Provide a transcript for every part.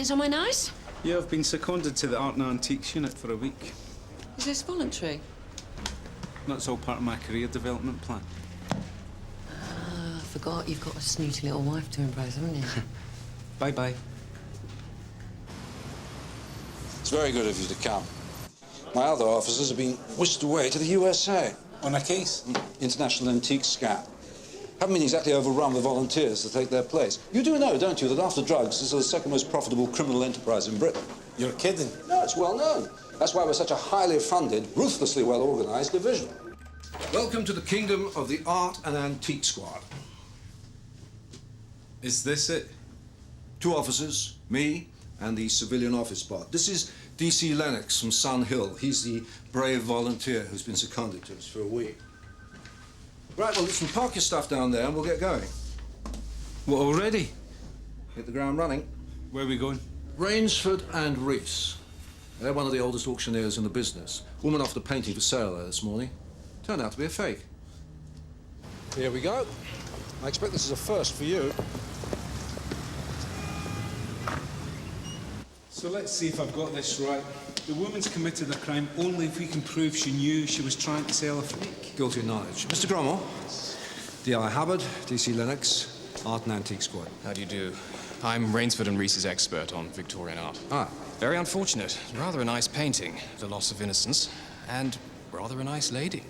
minute on my nose? Yeah, I've been seconded to the Art and Antiques unit for a week. Is this voluntary? That's all part of my career development plan. I forgot you've got a snooty little wife to impress, haven't you? Bye-bye. It's very good of you to come. My other officers have been whisked away to the USA. On a case? International antique scat. Haven't been exactly overrun with volunteers to take their place. You do know, don't you, that after drugs, this is the second most profitable criminal enterprise in Britain? You're kidding. No, it's well known. That's why we're such a highly funded, ruthlessly well-organised division. Welcome to the kingdom of the Art and Antique Squad. Is this it? 2 officers, me, and the civilian office part. This is D.C. Lennox from Sun Hill. He's the brave volunteer who's been seconded to us for a week. Right, well, listen, park your stuff down there and we'll get going. What, already? Hit the ground running. Where are we going? Rainsford and Reese. They're one of the oldest auctioneers in the business. Woman offered a painting for sale there this morning. Turned out to be a fake. Here we go. I expect this is a first for you. So let's see if I've got this right. The woman's committed a crime only if we can prove she knew she was trying to sell a fake. Guilty of knowledge. Mr. Grommell, D.I. Hubbard, D.C. Lennox, Art and Antique Squad. How do you do? I'm Rainsford and Reese's expert on Victorian art. Ah. Very unfortunate. Rather a nice painting, The Loss of Innocence, and rather a nice lady.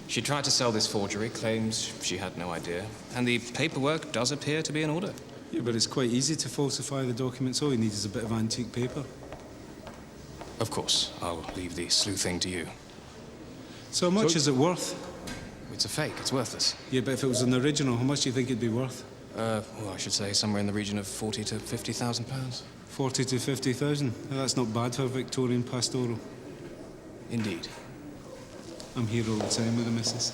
She tried to sell this forgery, claims she had no idea, and the paperwork does appear to be in order. Yeah, but it's quite easy to falsify the documents. All you need is a bit of antique paper. Of course, I'll leave the sleuthing to you. So how much is it worth? It's a fake, it's worthless. Yeah, but if it was an original, how much do you think it'd be worth? Well, I should say somewhere in the region of 40 to 50,000 pounds. 40 to 50,000? That's not bad for Victorian pastoral. Indeed. I'm here all the time with the missus.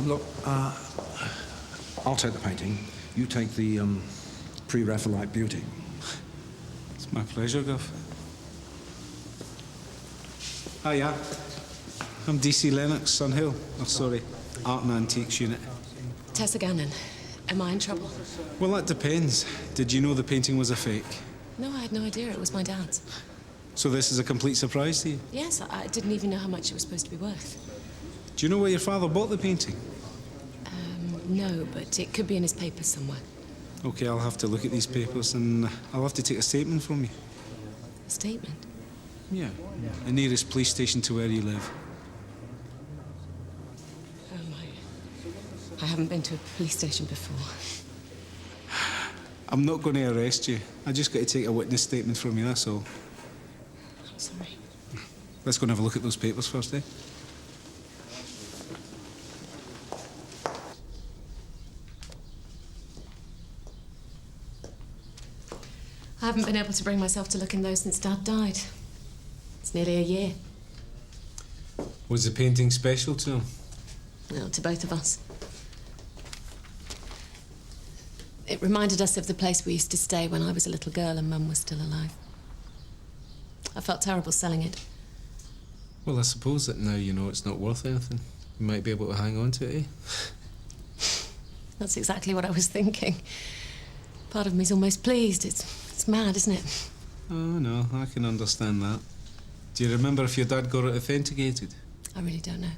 Look, I'll take the painting. You take the pre-Raphaelite beauty. It's my pleasure, Guff. Hiya. I'm D.C. Lennox, Sun Hill. Oh, sorry, Art and Antiques Unit. Tessa Ganon. Am I in trouble? Well, that depends. Did you know the painting was a fake? No, I had no idea. It was my dad's. So this is a complete surprise to you? Yes, I didn't even know how much it was supposed to be worth. Do you know where your father bought the painting? No, but it could be in his papers somewhere. OK, I'll have to look at these papers and I'll have to take a statement from you. A statement? Yeah. The nearest police station to where you live. Oh, my. I haven't been to a police station before. I'm not going to arrest you. I just got to take a witness statement from you, that's all. I'm sorry. Let's go and have a look at those papers first, eh? I haven't been able to bring myself to look in those since Dad died. It's nearly a year. Was the painting special to him? Well, to both of us. It reminded us of the place we used to stay when I was a little girl and Mum was still alive. I felt terrible selling it. Well, I suppose that now you know it's not worth anything, you might be able to hang on to it, eh? That's exactly what I was thinking. Part of me's almost pleased. It's mad, isn't it? Oh, no, I can understand that. Do you remember if your dad got it authenticated? I really don't know.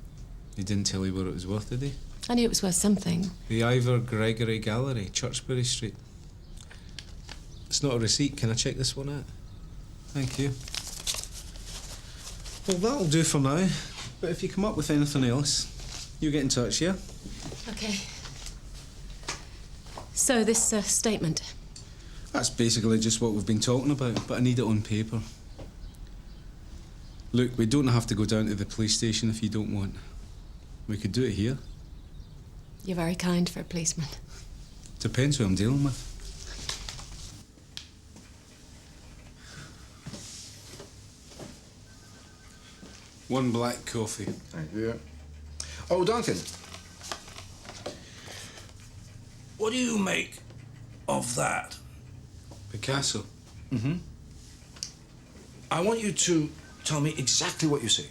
He didn't tell you what it was worth, did he? I knew it was worth something. The Ivor Gregory Gallery, Churchbury Street. It's not a receipt. Can I check this one out? Thank you. Well, that'll do for now. But if you come up with anything else, you get in touch, yeah? OK. So, this statement? That's basically just what we've been talking about, but I need it on paper. Look, we don't have to go down to the police station if you don't want. We could do it here. You're very kind for a policeman. Depends who I'm dealing with. One black coffee. Thank you. Oh, Duncan. What do you make of that? Picasso. Mm-hmm. I want you to tell me exactly what you see.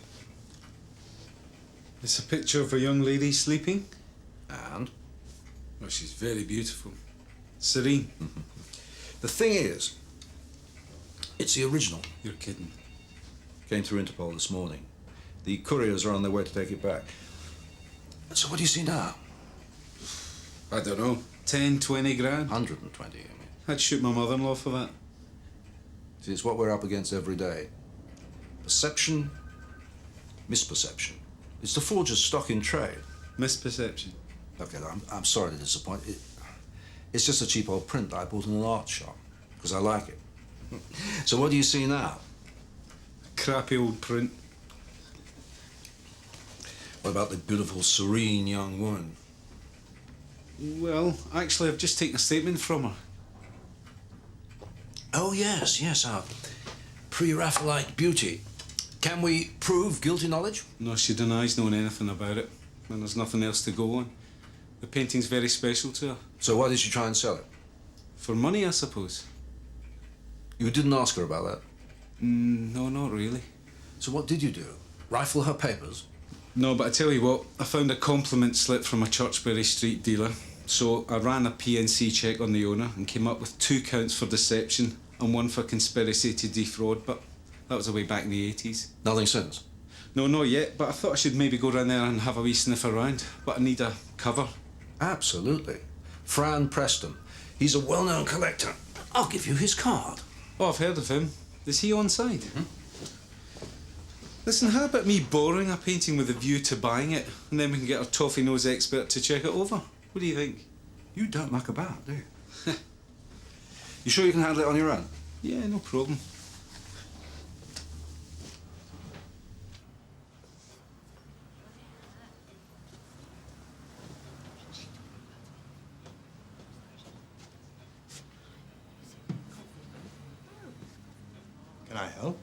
It's a picture of a young lady sleeping. And? Well, she's very beautiful. Serene. The thing is, it's the original. You're kidding. Came through Interpol this morning. The couriers are on their way to take it back. So what do you see now? I don't know. 10, 20 grand? 120, I mean. I'd shoot my mother-in-law for that. See, it's what we're up against every day. Perception, misperception. It's the forger's stock in trade. Misperception. Okay, I'm sorry to disappoint. It's just a cheap old print that I bought in an art shop, because I like it. So what do you see now? A crappy old print. What about the beautiful, serene young woman? Well, actually, I've just taken a statement from her. Oh, yes, our pre-Raphaelite beauty. Can we prove guilty knowledge? No, she denies knowing anything about it. And there's nothing else to go on. The painting's very special to her. So why did she try and sell it? For money, I suppose. You didn't ask her about that? No, not really. So what did you do? Rifle her papers? No, but I tell you what, I found a compliment slip from a Churchbury Street dealer. So I ran a PNC check on the owner and came up with 2 counts for deception and 1 for conspiracy to defraud, but that was way back in the 80s. Nothing since? No, not yet, but I thought I should maybe go round there and have a wee sniff around. But I need a cover. Absolutely. Fran Preston. He's a well-known collector. I'll give you his card. Oh, I've heard of him. Is he on side? Listen, how about me borrowing a painting with a view to buying it, and then we can get our toffee nose expert to check it over? What do you think? You don't muck about, do you? You sure you can handle it on your own? Yeah, no problem. Can I help?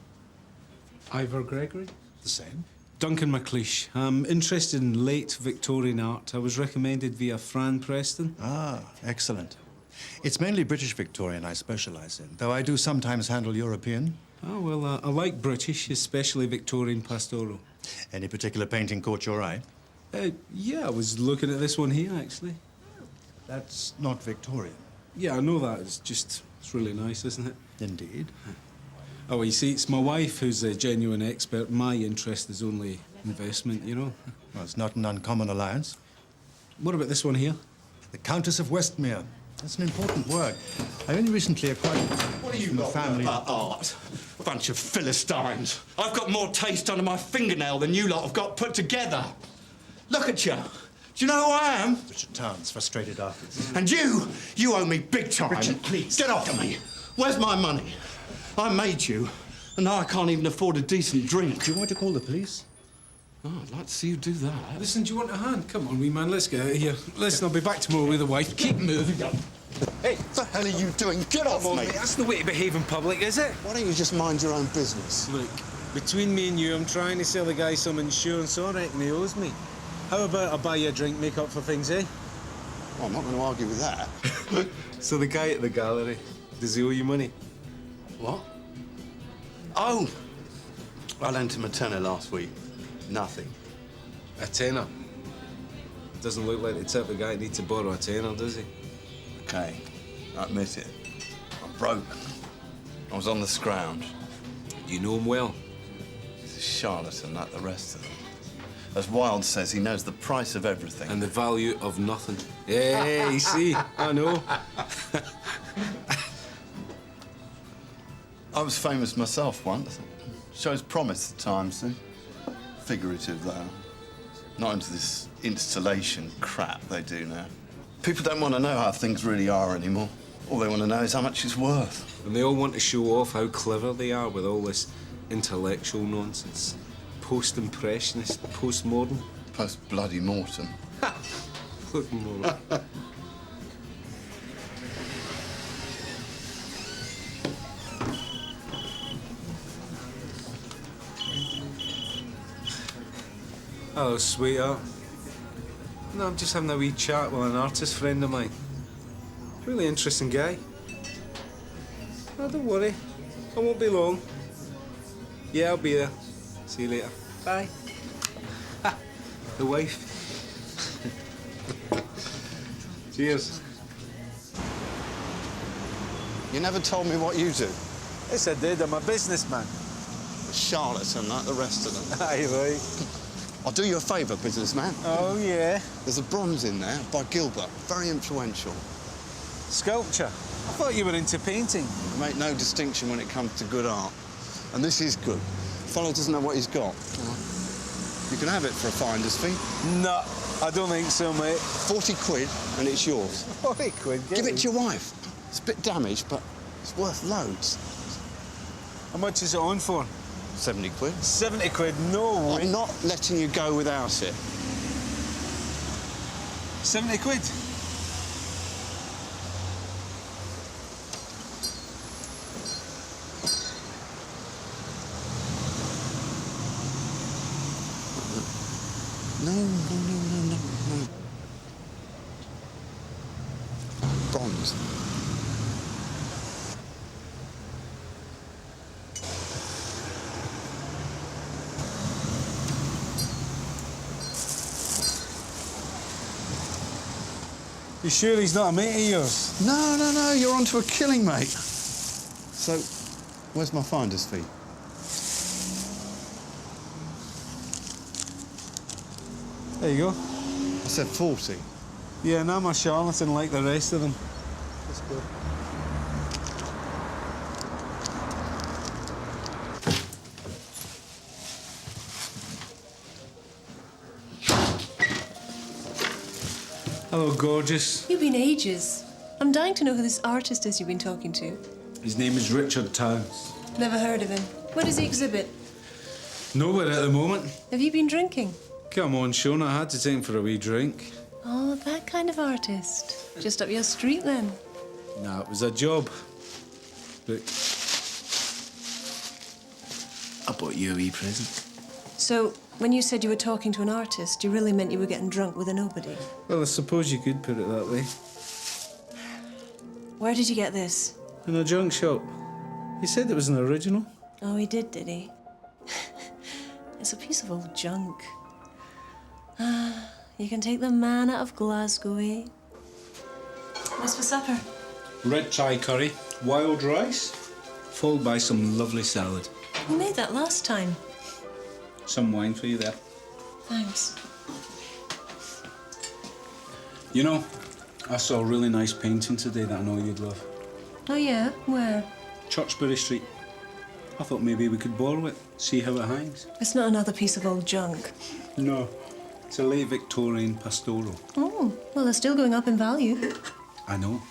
Ivor Gregory? The same. Duncan McLeish. I'm interested in late Victorian art. I was recommended via Fran Preston. Ah, excellent. It's mainly British Victorian I specialize in, though I do sometimes handle European. Oh, well, I like British, especially Victorian pastoral. Any particular painting caught your eye? Yeah, I was looking at this one here, actually. That's not Victorian. Yeah, I know that. It's really nice, isn't it? Indeed. Oh, well, you see, it's my wife who's a genuine expert. My interest is only investment, you know. Well, it's not an uncommon alliance. What about this one here? The Countess of Westmere. That's an important work. I only recently acquired it. What are you from the got family about art? Bunch of Philistines. I've got more taste under my fingernail than you lot have got put together. Look at you. Do you know who I am? Richard Towns, frustrated artist. And you owe me big time. Richard, please. Get off me. Where's my money? I made you, and now I can't even afford a decent drink. Do you want to call the police? Oh, I'd like to see you do that. Listen, do you want a hand? Come on, wee man, let's get out of here. Listen, I'll be back tomorrow with the wife. Keep moving. Hey, what the hell are you doing? Get off me. That's the way to behave in public, is it? Why don't you just mind your own business? Look, between me and you, I'm trying to sell the guy some insurance, so I reckon he owes me. How about I buy you a drink, make up for things, eh? Well, I'm not going to argue with that. So the guy at the gallery, does he owe you money? What? Oh! I lent him a tenner last week. Nothing. A tenner? Doesn't look like the type of guy that needs to borrow a tenner, does he? Okay, I admit it. I'm broke. I was on the scrounge. You know him well. He's a charlatan like the rest of them. As Wilde says, he knows the price of everything. And the value of nothing. Hey, you see, I know. I was famous myself once. Shows promise at times, see? Figurative, though. Not into this installation crap they do now. People don't want to know how things really are anymore. All they want to know is how much it's worth. And they all want to show off how clever they are with all this intellectual nonsense. Post-impressionist, post-modern. Post-bloody-mortem. Post-modern. Hello, sweetheart. No, I'm just having a wee chat with an artist friend of mine. Really interesting guy. Oh, don't worry. I won't be long. Yeah, I'll be there. See you later. Bye. The wife. Cheers. You never told me what you do. Yes, I did. I'm a businessman. A charlatan like the rest of them. Aye, right. I'll do you a favour, businessman. Oh, yeah. There's a bronze in there by Gilbert, very influential. Sculpture. I thought you were into painting. I make no distinction when it comes to good art. And this is good. The fellow doesn't know what he's got. You can have it for a finder's fee. No, I don't think so, mate. 40 quid and it's yours. 40 quid, Give it to your wife. It's a bit damaged, but it's worth loads. How much is it on for? 70 quid. 70 quid, no way. I'm not letting you go without it. 70 quid? No. Bronze. You sure he's not a mate of yours? No, you're onto a killing, mate. So, where's my finder's fee? There you go. I said 40. Yeah, and I'm a charlatan like the rest of them. Let's go. Hello, gorgeous. You've been ages. I'm dying to know who this artist is you've been talking to. His name is Richard Towns. Never heard of him. Where does he exhibit? Nowhere at the moment. Have you been drinking? Come on, Shona, I had to take him for a wee drink. Oh, that kind of artist. Just up your street, then. Nah, it was a job. But I bought you a wee present. So, when you said you were talking to an artist, you really meant you were getting drunk with a nobody? Well, I suppose you could put it that way. Where did you get this? In a junk shop. He said it was an original. Oh, he did he? It's a piece of old junk. You can take the man out of Glasgow, eh? What's for supper? Red Thai curry, wild rice, followed by some lovely salad. You made that last time. Some wine for you there. Thanks. You know, I saw a really nice painting today that I know you'd love. Oh, yeah? Where? Churchbury Street. I thought maybe we could borrow it, see how it hangs. It's not another piece of old junk. No, it's a late Victorian pastoral. Oh, well, they're still going up in value. I know.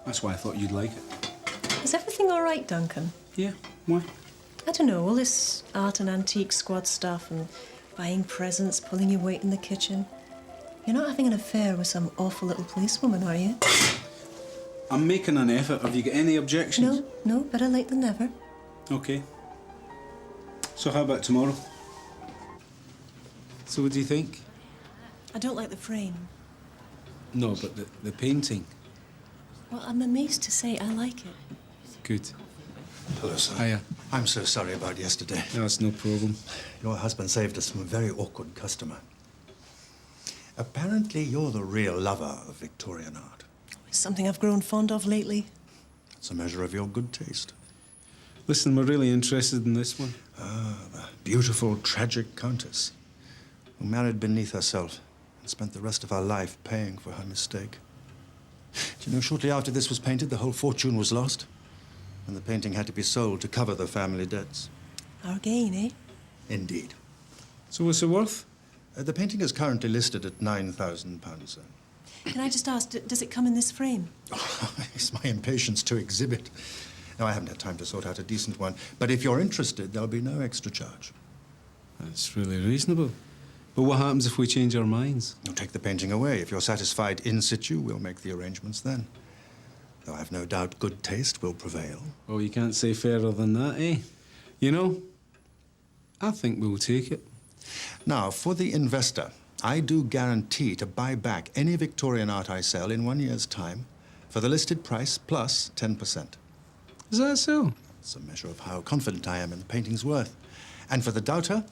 That's why I thought you'd like it. Is everything all right, Duncan? Yeah, why? I don't know, all this art and antique squad stuff and buying presents, pulling your weight in the kitchen. You're not having an affair with some awful little policewoman, are you? I'm making an effort. Have you got any objections? No, better late than never. Okay. So how about tomorrow? So what do you think? I don't like the frame. No, but the painting. Well, I'm amazed to say I like it. Good. Hello, sir. Hiya. I'm so sorry about yesterday. No, it's no problem. Your husband saved us from a very awkward customer. Apparently, you're the real lover of Victorian art. It's something I've grown fond of lately. It's a measure of your good taste. Listen, we're really interested in this one. Ah, the beautiful, tragic countess who married beneath herself and spent the rest of her life paying for her mistake. Do you know, shortly after this was painted, the whole fortune was lost, and the painting had to be sold to cover the family debts. Our gain, eh? Indeed. So what's it worth? The painting is currently listed at £9,000, sir. Can I just ask, does it come in this frame? Oh, it's my impatience to exhibit. No, I haven't had time to sort out a decent one, but if you're interested, there'll be no extra charge. That's really reasonable. But what happens if we change our minds? You'll take the painting away. If you're satisfied in situ, we'll make the arrangements then. Though I've no doubt good taste will prevail. Oh, you can't say fairer than that, eh? You know, I think we'll take it. Now, for the investor, I do guarantee to buy back any Victorian art I sell in 1 year's time for the listed price plus 10%. Is that so? It's a measure of how confident I am in the painting's worth. And for the doubter,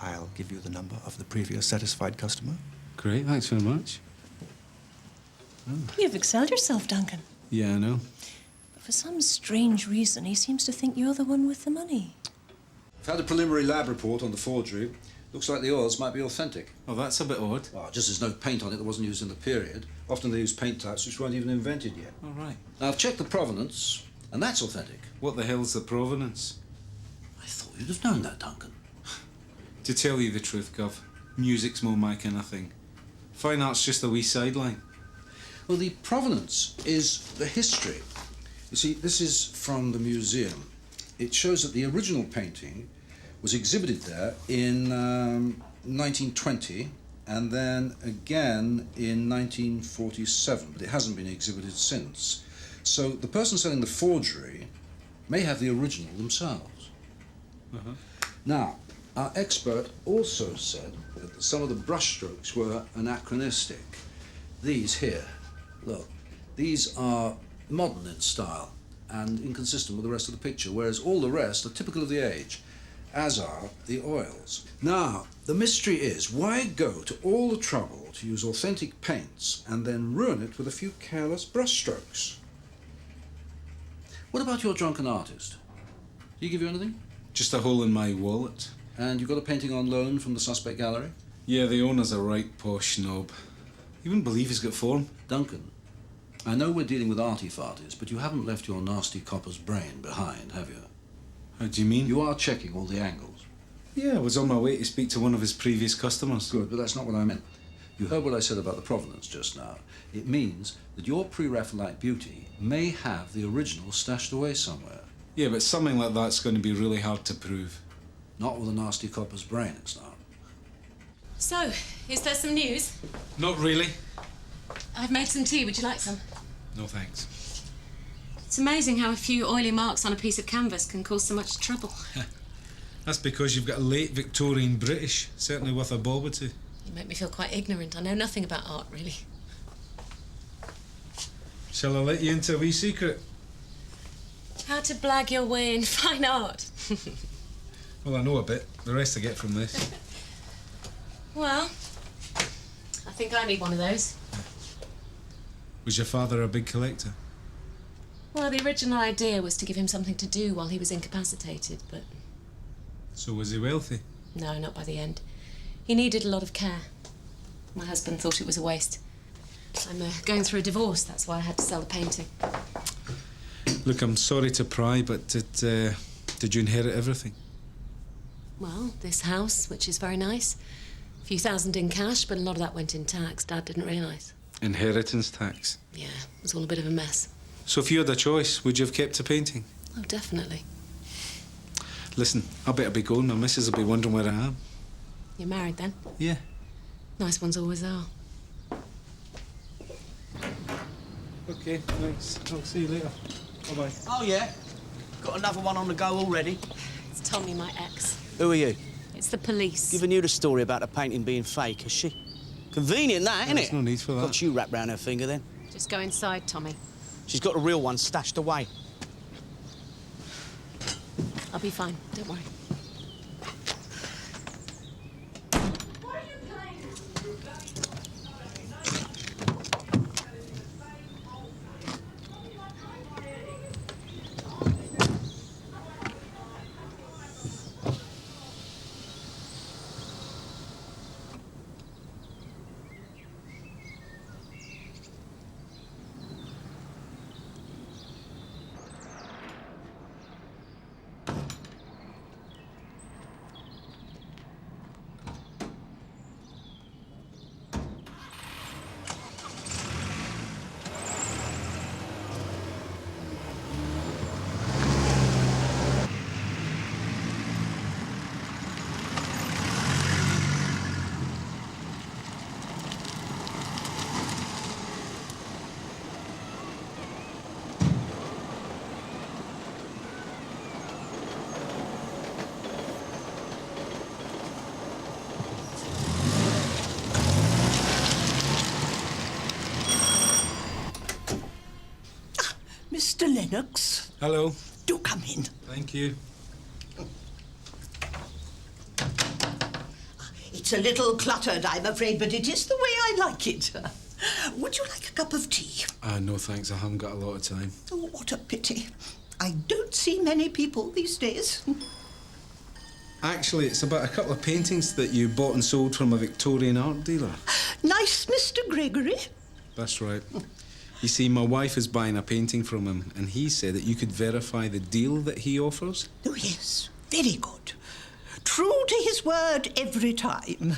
I'll give you the number of the previous satisfied customer. Great, thanks very much. You've excelled yourself, Duncan. Yeah, I know. But for some strange reason, he seems to think you're the one with the money. I've had a preliminary lab report on the forgery. Looks like the oils might be authentic. Oh, that's a bit odd. Well, just there's no paint on it that wasn't used in the period. Often they use paint types which weren't even invented yet. All right. Now, I've checked the provenance, and that's authentic. What the hell's the provenance? I thought you'd have known that, Duncan. To tell you the truth, Gov, music's more my kind of thing. Fine art's just a wee sideline. Well, the provenance is the history. You see, this is from the museum. It shows that the original painting was exhibited there in 1920 and then again in 1947. But it hasn't been exhibited since. So the person selling the forgery may have the original themselves. Uh-huh. Now, our expert also said that some of the brushstrokes were anachronistic. These here, look, these are modern in style and inconsistent with the rest of the picture, whereas all the rest are typical of the age, as are the oils. Now, the mystery is, why go to all the trouble to use authentic paints and then ruin it with a few careless brushstrokes? What about your drunken artist? Did he give you anything? Just a hole in my wallet. And you got a painting on loan from the suspect gallery? Yeah, the owner's a right posh snob. You wouldn't believe he's got form. Duncan, I know we're dealing with arty-farties, but you haven't left your nasty copper's brain behind, have you? How do you mean? You are checking all the angles. Yeah, I was on my way to speak to one of his previous customers. Good, but that's not what I meant. You heard what I said about the provenance just now. It means that your pre-Raphaelite beauty may have the original stashed away somewhere. Yeah, but something like that's going to be really hard to prove. Not with a nasty copper's brain, it's not. So, is there some news? Not really. I've made some tea. Would you like some? No thanks. It's amazing how a few oily marks on a piece of canvas can cause so much trouble. That's because you've got a late Victorian British, certainly worth a bob or two. You make me feel quite ignorant. I know nothing about art, really. Shall I let you into a wee secret? How to blag your way in fine art. Well, I know a bit. The rest I get from this. Well, I think I need one of those. Was your father a big collector? Well, the original idea was to give him something to do while he was incapacitated, but... So was he wealthy? No, not by the end. He needed a lot of care. My husband thought it was a waste. I'm going through a divorce, that's why I had to sell the painting. Look, I'm sorry to pry, but did you inherit everything? Well, this house, which is very nice. A few thousand in cash, but a lot of that went in tax. Dad didn't realise. Inheritance tax? Yeah, it was all a bit of a mess. So if you had a choice, would you have kept the painting? Oh, definitely. Listen, I better be going. My missus will be wondering where I am. You're married then? Yeah. Nice ones always are. Okay, thanks. I'll see you later. Bye-bye. Oh, yeah? Got another one on the go already? It's Tommy, my ex. Who are you? It's the police. Giving you the story about the painting being fake, is she? Convenient, that, isn't it? There's no need for that. Got you wrapped round her finger, then. Just go inside, Tommy. She's got a real one stashed away. I'll be fine, don't worry. Mr. Lennox. Hello. Do come in. Thank you. It's a little cluttered, I'm afraid, but it is the way I like it. Would you like a cup of tea? No thanks, I haven't got a lot of time. Oh, what a pity. I don't see many people these days. Actually, it's about a couple of paintings that you bought and sold from a Victorian art dealer. Nice, Mr. Gregory. That's right. You see, my wife is buying a painting from him, and he said that you could verify the deal that he offers. Oh, yes, very good. True to his word every time.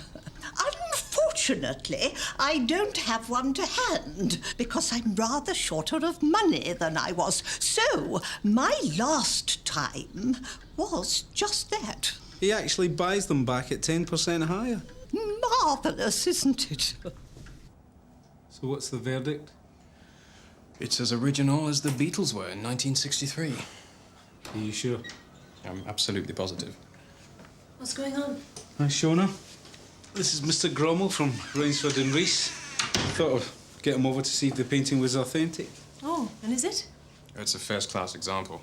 Unfortunately, I don't have one to hand because I'm rather shorter of money than I was. So, my last time was just that. He actually buys them back at 10% higher. Marvellous, isn't it? So what's the verdict? It's as original as the Beatles were in 1963. Are you sure? I'm absolutely positive. What's going on? Hi, Shona. This is Mr. Grommel from Rainsford and Rees. Thought I'd get him over to see if the painting was authentic. Oh, and is it? It's a first-class example,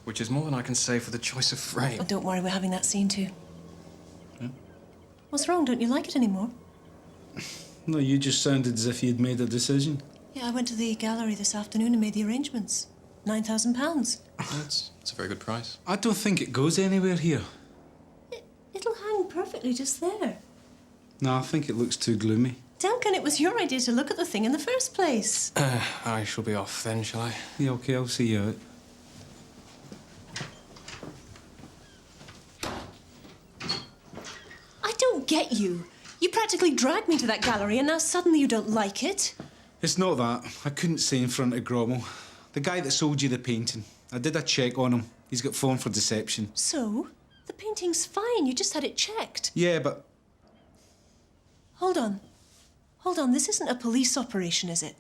which is more than I can say for the choice of frame. Oh, don't worry, we're having that scene too. Yeah? What's wrong? Don't you like it anymore? No, you just sounded as if you'd made a decision. Yeah, I went to the gallery this afternoon and made the arrangements. £9,000. It's a very good price. I don't think it goes anywhere here. It'll hang perfectly just there. No, I think it looks too gloomy. Duncan, it was your idea to look at the thing in the first place. I shall be off then, shall I? Yeah, OK, I'll see you out. I don't get you. You practically dragged me to that gallery and now suddenly you don't like it. It's not that. I couldn't say in front of Grommel. The guy that sold you the painting. I did a check on him. He's got phoned for deception. So? The painting's fine. You just had it checked. Yeah, but... Hold on. Hold on. This isn't a police operation, is it?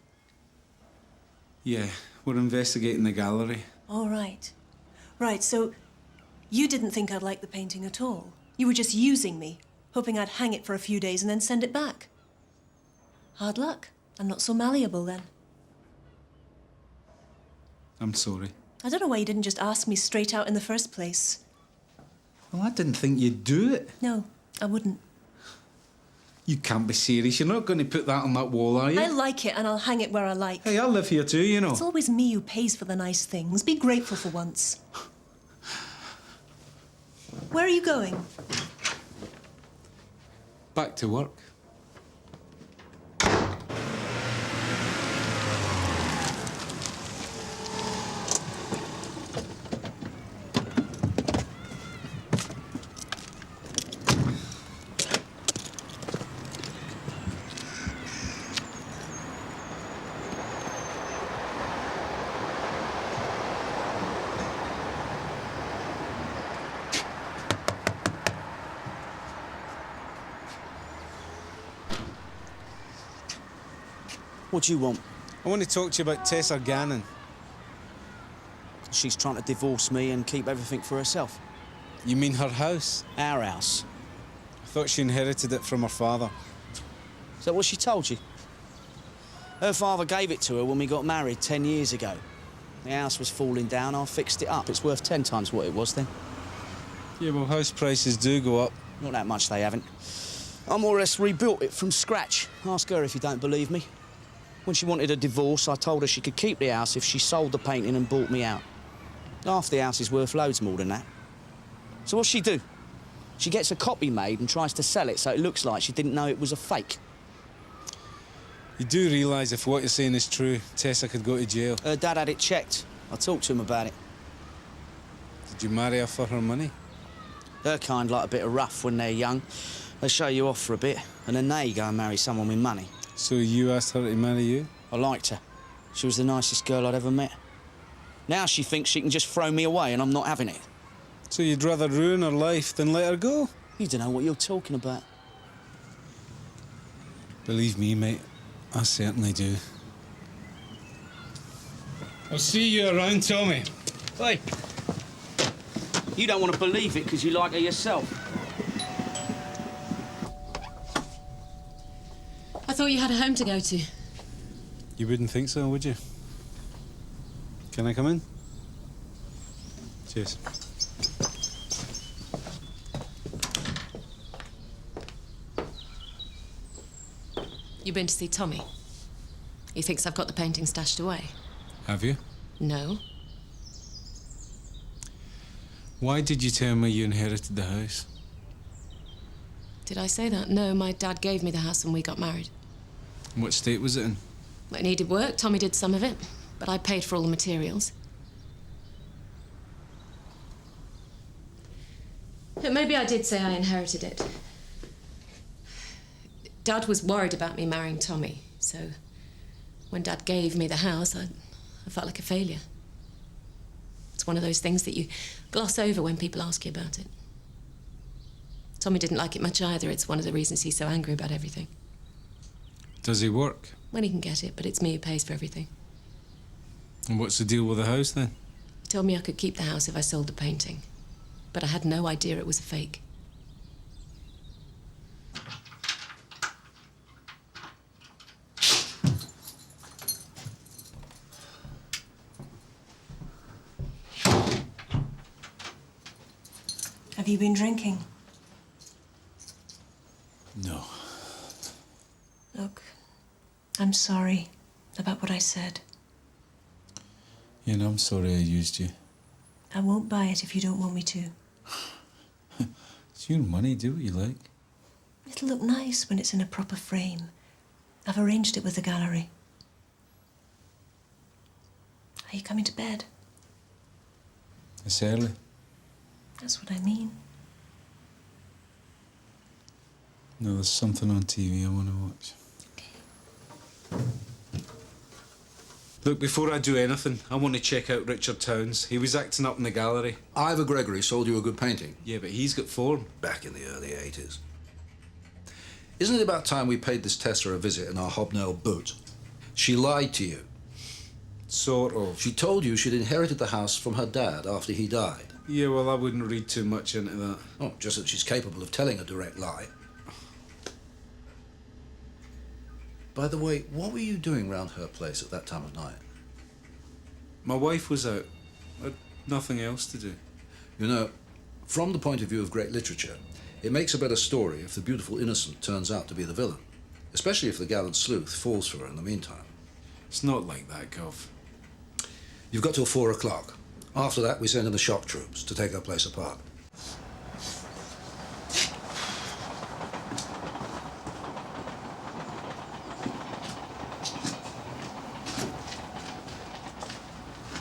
Yeah, we're investigating the gallery. All right. Right, so you didn't think I'd like the painting at all. You were just using me, hoping I'd hang it for a few days and then send it back. Hard luck. I'm not so malleable then. I'm sorry. I don't know why you didn't just ask me straight out in the first place. Well, I didn't think you'd do it. No, I wouldn't. You can't be serious. You're not going to put that on that wall, are you? I like it and I'll hang it where I like. Hey, I live here too, you know. It's always me who pays for the nice things. Be grateful for once. Where are you going? Back to work. What do you want? I want to talk to you about Tessa Ganon. She's trying to divorce me and keep everything for herself. You mean her house? Our house. I thought she inherited it from her father. Is that what she told you? Her father gave it to her when we got married 10 years ago. The house was falling down, I fixed it up. It's worth 10 times what it was then. Yeah, well, house prices do go up. Not that much, they haven't. I more or less rebuilt it from scratch. Ask her if you don't believe me. When she wanted a divorce, I told her she could keep the house if she sold the painting and bought me out. Half the house is worth loads more than that. So what's she do? She gets a copy made and tries to sell it so it looks like she didn't know it was a fake. You do realise if what you're saying is true, Tessa could go to jail. Her dad had it checked. I talked to him about it. Did you marry her for her money? Her kind like a bit of rough when they're young. They show you off for a bit, and then they go and marry someone with money. So you asked her to marry you? I liked her. She was the nicest girl I'd ever met. Now she thinks she can just throw me away and I'm not having it. So you'd rather ruin her life than let her go? You don't know what you're talking about. Believe me, mate, I certainly do. I'll see you around, Tommy. Hey, you don't want to believe it because you like her yourself. I thought you had a home to go to. You wouldn't think so, would you? Can I come in? Cheers. You been to see Tommy? He thinks I've got the painting stashed away. Have you? No. Why did you tell me you inherited the house? Did I say that? No, my dad gave me the house when we got married. What state was it in? It needed work. Tommy did some of it, but I paid for all the materials. But maybe I did say I inherited it. Dad was worried about me marrying Tommy, so when Dad gave me the house, I felt like a failure. It's one of those things that you gloss over when people ask you about it. Tommy didn't like it much either. It's one of the reasons he's so angry about everything. Does he work? When he can get it, but it's me who pays for everything. And what's the deal with the house, then? He told me I could keep the house if I sold the painting, but I had no idea it was a fake. Have you been drinking? No. Look, I'm sorry about what I said. You know, I'm sorry I used you. I won't buy it if you don't want me to. It's your money, do what you like. It'll look nice when it's in a proper frame. I've arranged it with the gallery. Are you coming to bed? It's early. That's what I mean. No, there's something on TV I want to watch. Okay. Look, before I do anything, I want to check out Richard Towns. He was acting up in the gallery. Ivor Gregory sold you a good painting. Yeah, but he's got form. Back in the early 80s. Isn't it about time we paid this Tessa a visit in our hobnail boot? She lied to you. Sort of. She told you she'd inherited the house from her dad after he died. Yeah, well, I wouldn't read too much into that. Oh, just that she's capable of telling a direct lie. By the way, what were you doing round her place at that time of night? My wife was out. I had nothing else to do. You know, from the point of view of great literature, it makes a better story if the beautiful innocent turns out to be the villain, especially if the gallant sleuth falls for her in the meantime. It's not like that, Gov. You've got till 4 o'clock. After that, we send in the shock troops to take her place apart.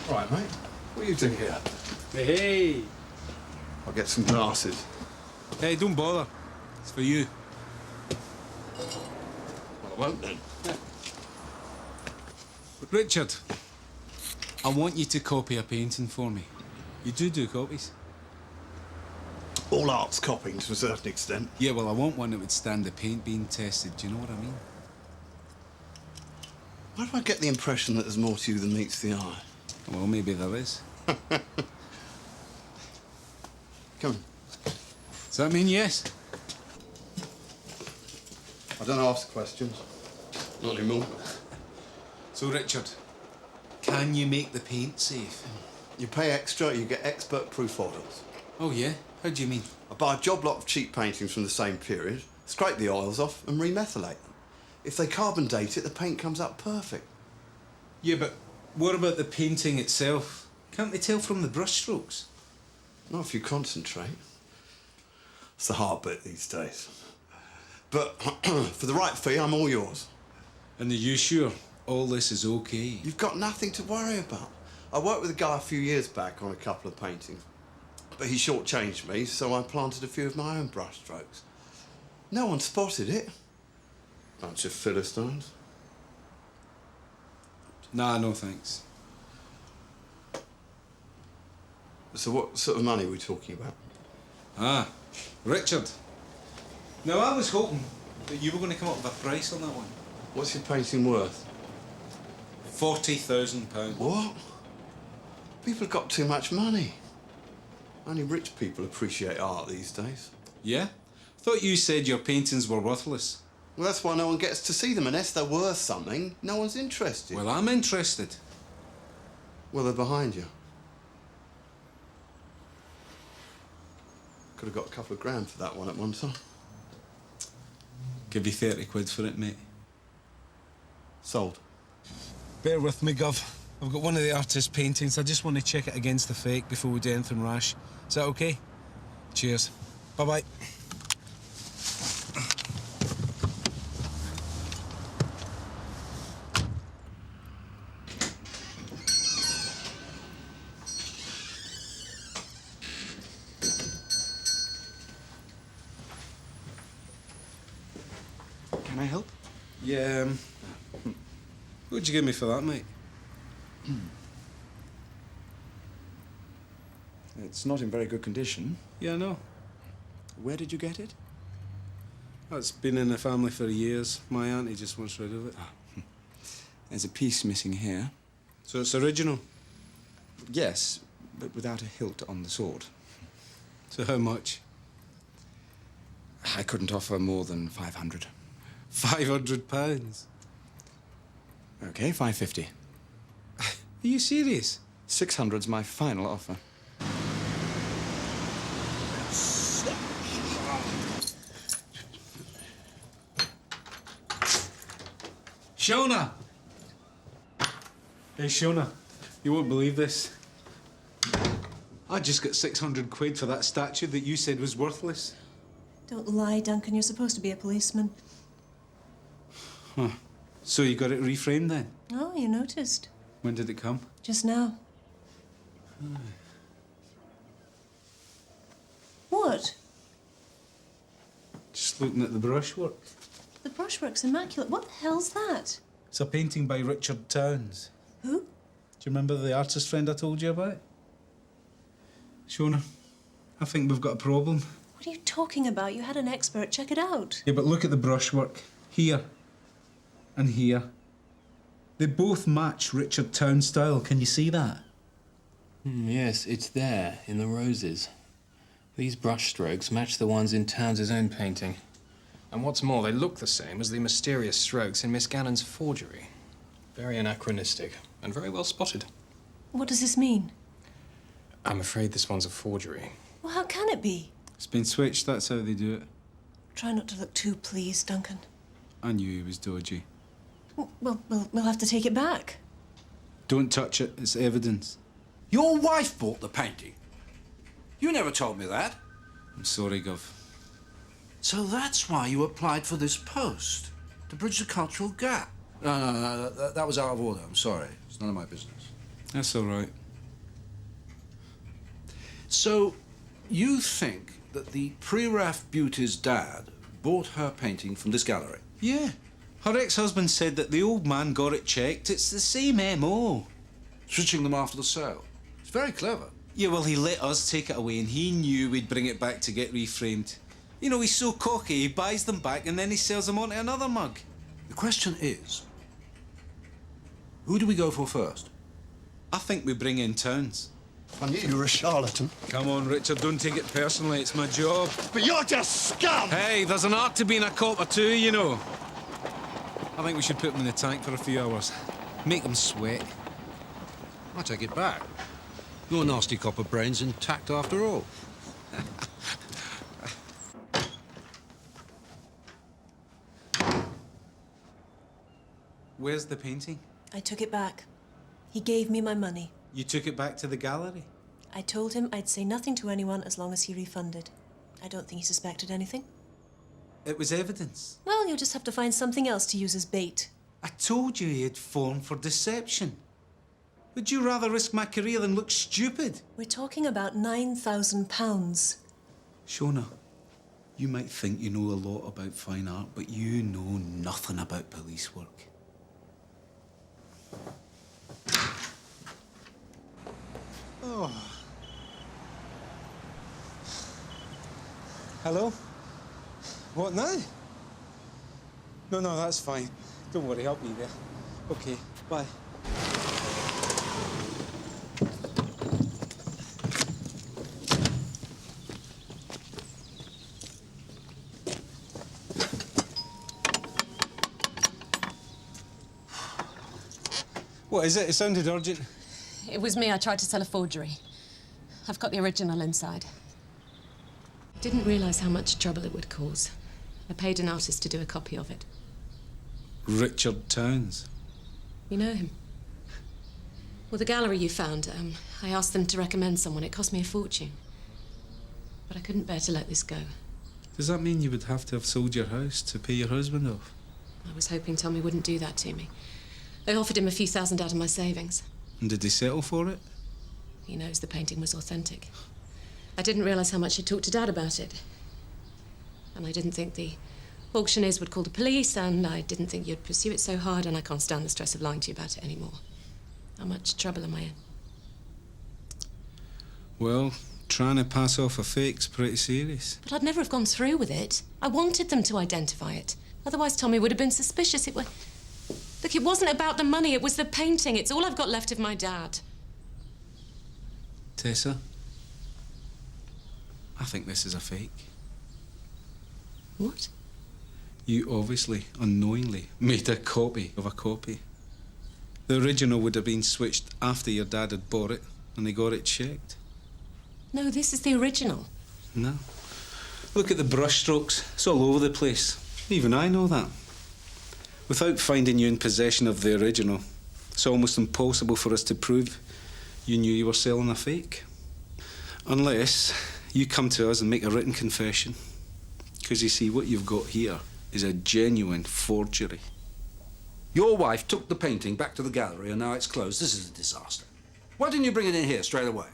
All right, mate. What are you doing here? Hey! I'll get some glasses. Hey, don't bother. It's for you. Well, I won't then. Richard, I want you to copy a painting for me. You do copies? All art's copying to a certain extent. Yeah, well, I want one that would stand the paint being tested. Do you know what I mean? Why do I get the impression that there's more to you than meets the eye? Well, maybe there is. Come on. Does that mean yes? I don't ask questions. Not anymore. So, Richard, can you make the paint safe? You pay extra, you get expert-proof oils. Oh, yeah? How do you mean? I buy a job lot of cheap paintings from the same period, scrape the oils off and remethylate them. If they carbon date it, the paint comes out perfect. Yeah, but what about the painting itself? Can't they tell from the brushstrokes? Not if you concentrate. It's the hard bit these days. But for the right fee, I'm all yours. And are you sure all this is okay? You've got nothing to worry about. I worked with a guy a few years back on a couple of paintings. But he shortchanged me, so I planted a few of my own brushstrokes. No one spotted it. Bunch of Philistines. Nah, no thanks. So what sort of money are we talking about? Ah, Richard. Now, I was hoping that you were going to come up with a price on that one. What's your painting worth? £40,000. What? People have got too much money. Only rich people appreciate art these days. Yeah? Thought you said your paintings were worthless. Well, that's why no one gets to see them. Unless they're worth something, no one's interested. Well, I'm interested. Well, they're behind you. Could have got a couple of grand for that one at one time. Give you 30 quid for it, mate. Sold. Bear with me, Gov. I've got one of the artist's paintings. I just want to check it against the fake before we do anything rash. Is that okay? Cheers. Bye-bye. Can I help? Yeah, what'd you give me for that, mate? It's not in very good condition. Yeah, I know. Where did you get it? That's been in the family for years. My auntie just wants rid of it. There's a piece missing here. So it's original? Yes, but without a hilt on the sword. So how much? I couldn't offer more than 500. £500? Okay, 550. Are you serious? 600's my final offer. Shona! Hey, Shona, you won't believe this. I just got 600 quid for that statue that you said was worthless. Don't lie, Duncan. You're supposed to be a policeman. Huh. So you got it reframed then? Oh, you noticed. When did it come? Just now. What? Just looking at the brushwork. The brushwork's immaculate. What the hell's that? It's a painting by Richard Towns. Who? Do you remember the artist friend I told you about? Shona, I think we've got a problem. What are you talking about? You had an expert check it out. Yeah, but look at the brushwork. Here. And here. They both match Richard Towns' style. Can you see that? Yes, it's there, in the roses. These brushstrokes match the ones in Towns' own painting. And what's more, they look the same as the mysterious strokes in Miss Gannon's forgery. Very anachronistic, and very well spotted. What does this mean? I'm afraid this one's a forgery. Well, how can it be? It's been switched, that's how they do it. Try not to look too pleased, Duncan. I knew he was dodgy. Well, we'll have to take it back. Don't touch it, it's evidence. Your wife bought the painting. You never told me that. I'm sorry, Gov. So that's why you applied for this post, to bridge the cultural gap. No, that was out of order. I'm sorry. It's none of my business. That's all right. So, you think that the pre-raf beauty's dad bought her painting from this gallery? Yeah. Her ex-husband said that the old man got it checked. It's the same MO. Switching them after the sale. It's very clever. Yeah, well, he let us take it away and he knew we'd bring it back to get reframed. You know, he's so cocky, he buys them back and then he sells them on to another mug. The question is, who do we go for first? I think we bring in Towns. I knew you were a charlatan. Come on, Richard, don't take it personally. It's my job. But you're just scum! Hey, there's an art to being a cop or two, you know. I think we should put them in the tank for a few hours. Make them sweat. I take it back. Your nasty copper brain's intact after all. Where's the painting? I took it back. He gave me my money. You took it back to the gallery? I told him I'd say nothing to anyone as long as he refunded. I don't think he suspected anything. It was evidence. Well, you'll just have to find something else to use as bait. I told you he had fallen for deception. Would you rather risk my career than look stupid? We're talking about £9,000. Shona, you might think you know a lot about fine art, but you know nothing about police work. Oh. Hello? What now? No, that's fine. Don't worry, I'll be there. Okay, bye. What is it? It sounded urgent. It was me. I tried to sell a forgery. I've got the original inside. Didn't realise how much trouble it would cause. I paid an artist to do a copy of it. Richard Towns. You know him? Well, the gallery you found, I asked them to recommend someone. It cost me a fortune. But I couldn't bear to let this go. Does that mean you would have to have sold your house to pay your husband off? I was hoping Tommy wouldn't do that to me. I offered him a few thousand out of my savings. And did he settle for it? He knows the painting was authentic. I didn't realise how much he'd talked to Dad about it. And I didn't think the auctioneers would call the police, and I didn't think you'd pursue it so hard, and I can't stand the stress of lying to you about it anymore. How much trouble am I in? Well, trying to pass off a fake's pretty serious. But I'd never have gone through with it. I wanted them to identify it. Otherwise, Tommy would have been suspicious. Look, it wasn't about the money, it was the painting. It's all I've got left of my dad. Tessa, I think this is a fake. What? You obviously, unknowingly, made a copy of a copy. The original would have been switched after your dad had bought it and they got it checked. No, this is the original. No. Look at the brushstrokes. It's all over the place. Even I know that. Without finding you in possession of the original, it's almost impossible for us to prove you knew you were selling a fake. Unless you come to us and make a written confession. Because you see, what you've got here is a genuine forgery. Your wife took the painting back to the gallery and now it's closed. This is a disaster. Why didn't you bring it in here straight away?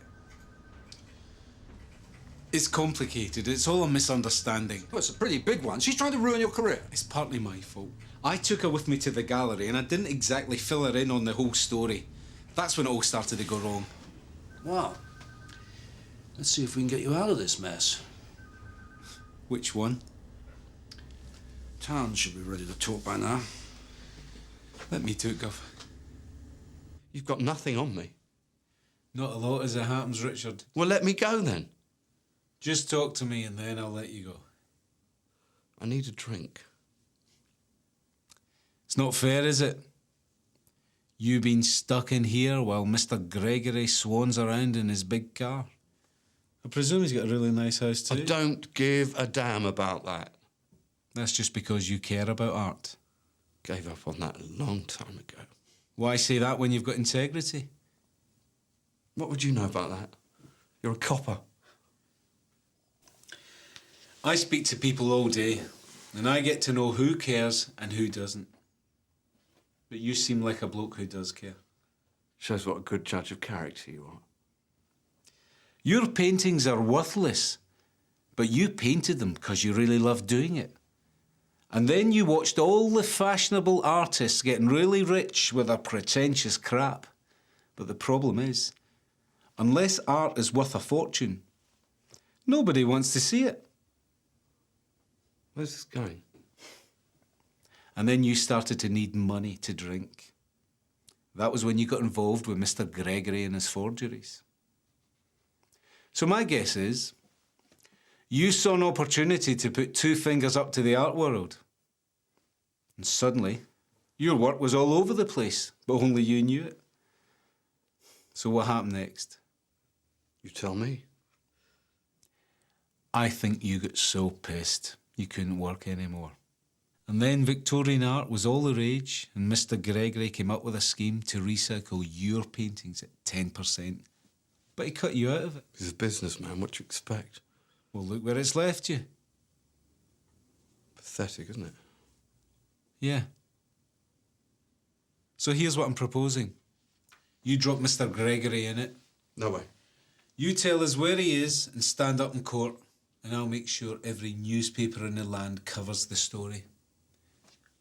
It's complicated. It's all a misunderstanding. Well, it's a pretty big one. She's trying to ruin your career. It's partly my fault. I took her with me to the gallery and I didn't exactly fill her in on the whole story. That's when it all started to go wrong. Well, let's see if we can get you out of this mess. Which one? Town should be ready to talk by now. Let me do it, Gov. You've got nothing on me. Not a lot as it happens, Richard. Well, let me go then. Just talk to me and then I'll let you go. I need a drink. It's not fair, is it? You been stuck in here while Mr. Gregory swans around in his big car. I presume he's got a really nice house too. I don't give a damn about that. That's just because you care about art. Gave up on that a long time ago. Why say that when you've got integrity? What would you know about that? You're a copper. I speak to people all day, and I get to know who cares and who doesn't. But you seem like a bloke who does care. Shows what a good judge of character you are. Your paintings are worthless, but you painted them because you really loved doing it. And then you watched all the fashionable artists getting really rich with their pretentious crap. But the problem is, unless art is worth a fortune, nobody wants to see it. Where's this going? And then you started to need money to drink. That was when you got involved with Mr. Gregory and his forgeries. So my guess is, you saw an opportunity to put two fingers up to the art world. And suddenly, your work was all over the place, but only you knew it. So what happened next? You tell me. I think you got so pissed you couldn't work anymore. And then Victorian art was all the rage, and Mr. Gregory came up with a scheme to recycle your paintings at 10%. But he cut you out of it. He's a businessman, what do you expect? Well, look where it's left you. Pathetic, isn't it? Yeah. So here's what I'm proposing. You drop Mr. Gregory in it. No way. You tell us where he is and stand up in court, and I'll make sure every newspaper in the land covers the story.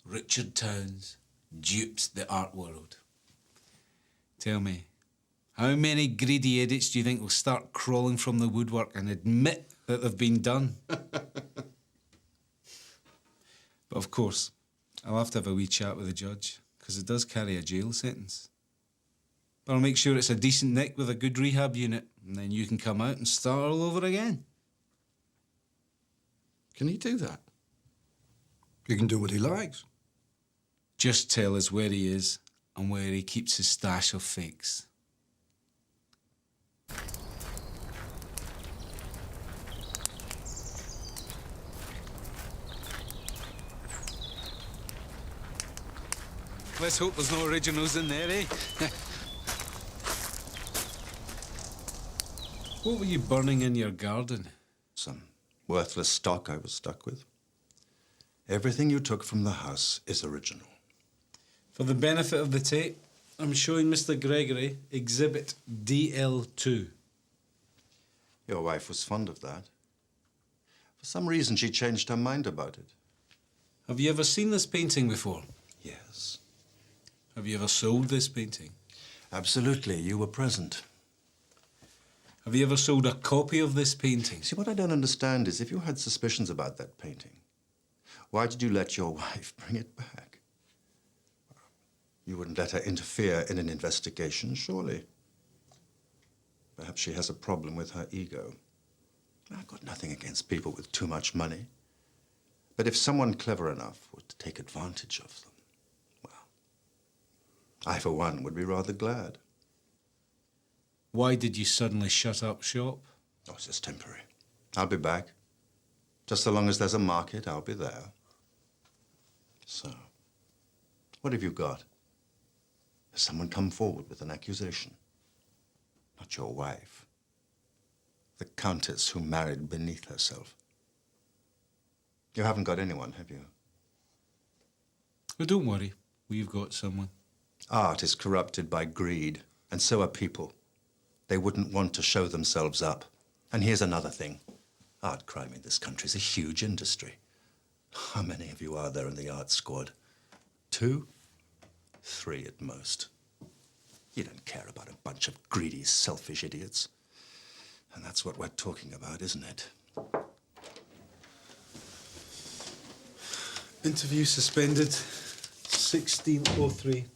Richard Towns duped the art world. Tell me, how many greedy idiots do you think will start crawling from the woodwork and admit that they've been done? But of course, I'll have to have a wee chat with the judge, because it does carry a jail sentence. But I'll make sure it's a decent nick with a good rehab unit, and then you can come out and start all over again. Can he do that? He can do what he likes. Just tell us where he is and where he keeps his stash of fakes. Let's hope there's no originals in there, eh? What were you burning in your garden? Some worthless stock I was stuck with. Everything you took from the house is original. For the benefit of the tape, I'm showing Mr. Gregory Exhibit DL2. Your wife was fond of that. For some reason, she changed her mind about it. Have you ever seen this painting before? Yes. Have you ever sold this painting? Absolutely. You were present. Have you ever sold a copy of this painting? See, what I don't understand is if you had suspicions about that painting, why did you let your wife bring it back? You wouldn't let her interfere in an investigation, surely. Perhaps she has a problem with her ego. I've got nothing against people with too much money. But if someone clever enough were to take advantage of them, well, I, for one, would be rather glad. Why did you suddenly shut up shop? Oh, it's just temporary. I'll be back. Just so long as there's a market, I'll be there. So, what have you got? Has someone come forward with an accusation? Not your wife. The Countess who married beneath herself. You haven't got anyone, have you? Well, don't worry. We've got someone. Art is corrupted by greed, and so are people. They wouldn't want to show themselves up. And here's another thing. Art crime in this country is a huge industry. How many of you are there in the art squad? 2? 3 at most. You don't care about a bunch of greedy, selfish idiots. And that's what we're talking about, isn't it? Interview suspended. 16:03.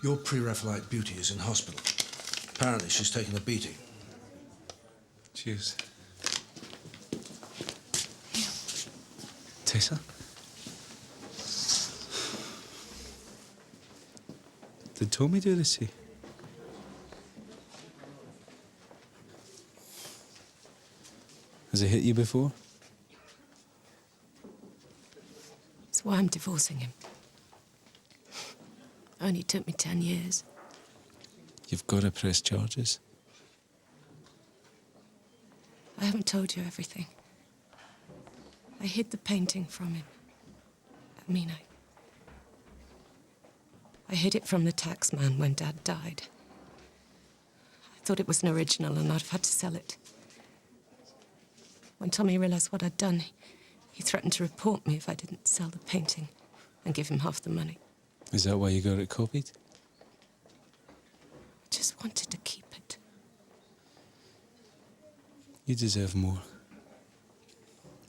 Your pre-Raphaelite beauty is in hospital. Apparently she's taken a beating. Cheers. Tessa? Did Tommy do this to you? Has it hit you before? That's why I'm divorcing him. Only took me 10 years. You've got to press charges. I haven't told you everything. I hid the painting from him. I hid it from the taxman when Dad died. I thought it was an original and I'd have had to sell it. When Tommy realised what I'd done, he threatened to report me if I didn't sell the painting and give him half the money. Is that why you got it copied? I just wanted to keep it. You deserve more.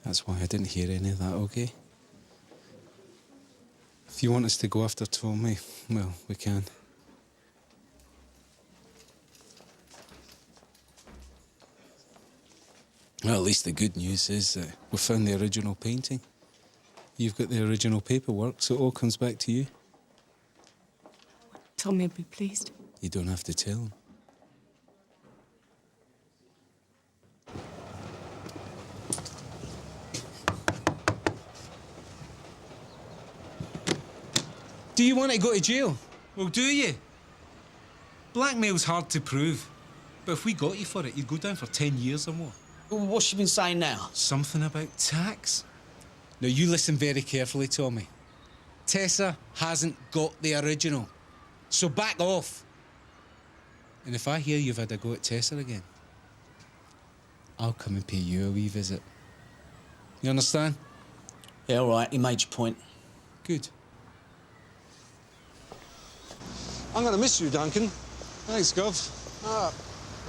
That's why I didn't hear any of that, okay? If you want us to go after Tommy, well, we can. Well, at least the good news is that we found the original painting. You've got the original paperwork, so it all comes back to you. Tommy would be pleased. You don't have to tell him. Do you want to go to jail? Well, do you? Blackmail's hard to prove. But if we got you for it, you'd go down for 10 years or more. Well, what's she been saying now? Something about tax. Now, you listen very carefully, Tommy. Tessa hasn't got the original. So back off. And if I hear you've had a go at Tessa again, I'll come and pay you a wee visit. You understand? Yeah, all right. He made your point. Good. I'm going to miss you, Duncan. Thanks, Gov.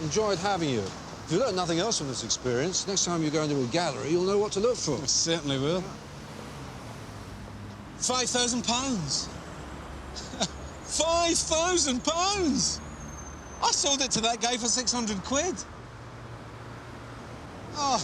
Enjoyed having you. If you learn nothing else from this experience, next time you go into a gallery, you'll know what to look for. I certainly will. £5,000. £5,000! I sold it to that guy for 600 quid. Oh,